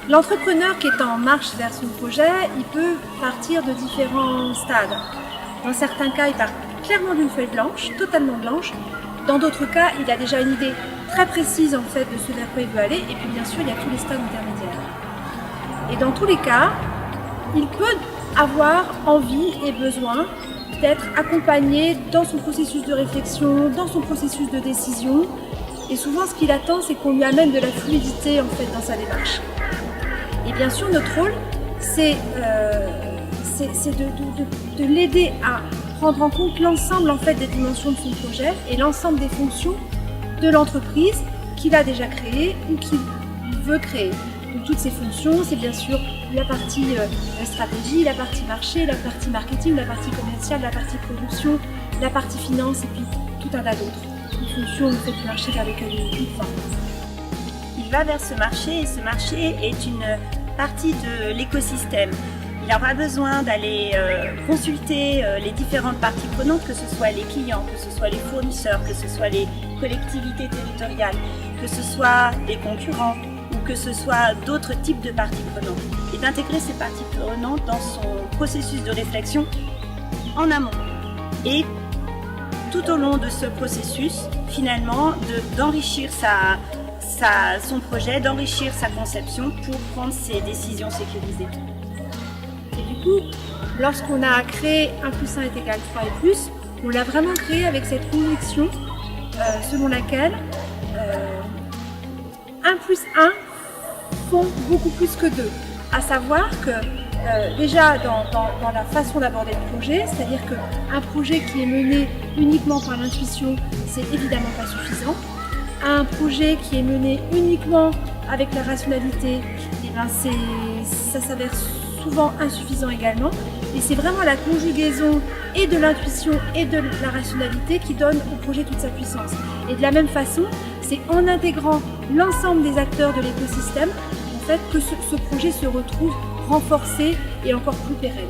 L'entrepreneur qui est en marche vers son projet, il peut partir de différents stades. Dans certains cas, il part clairement d'une feuille blanche, totalement blanche. Dans d'autres cas, il a déjà une idée très précise en fait de ce vers quoi il veut aller. Et puis bien sûr, il y a tous les stades intermédiaires. Et dans tous les cas, il peut avoir envie et besoin d'être accompagné dans son processus de réflexion, dans son processus de décision. Et souvent, ce qu'il attend, c'est qu'on lui amène de la fluidité en fait dans sa démarche. Et bien sûr, notre rôle, c'est de l'aider à prendre en compte l'ensemble en fait, des dimensions de son projet et l'ensemble des fonctions de l'entreprise qu'il a déjà créée ou qu'il veut créer. Donc, toutes ces fonctions, c'est bien sûr la partie stratégie, la partie marché, la partie marketing, la partie commerciale, la partie production, la partie finance et puis tout un tas d'autres. Une fonction en fait, du marché vers lequel il va. Il va vers ce marché et ce marché est une partie de l'écosystème. Il aura besoin d'aller consulter les différentes parties prenantes, que ce soit les clients, que ce soit les fournisseurs, que ce soit les collectivités territoriales, que ce soit les concurrents ou que ce soit d'autres types de parties prenantes. Et d'intégrer ces parties prenantes dans son processus de réflexion en amont. Et tout au long de ce processus, finalement, d'enrichir son projet, d'enrichir sa conception pour prendre ses décisions sécurisées. Et du coup, lorsqu'on a créé 1 + 1 est égal 3 et plus, on l'a vraiment créé avec cette conviction selon laquelle 1 + 1 font beaucoup plus que 2. À savoir que déjà dans la façon d'aborder le projet, c'est-à-dire qu'un projet qui est mené uniquement par l'intuition, c'est évidemment pas suffisant. Un projet qui est mené uniquement avec la rationalité, eh ben ça s'avère souvent insuffisant également. Et c'est vraiment la conjugaison et de l'intuition et de la rationalité qui donne au projet toute sa puissance. Et de la même façon, c'est en intégrant l'ensemble des acteurs de l'écosystème en fait, que ce projet se retrouve renforcé et encore plus pérenne.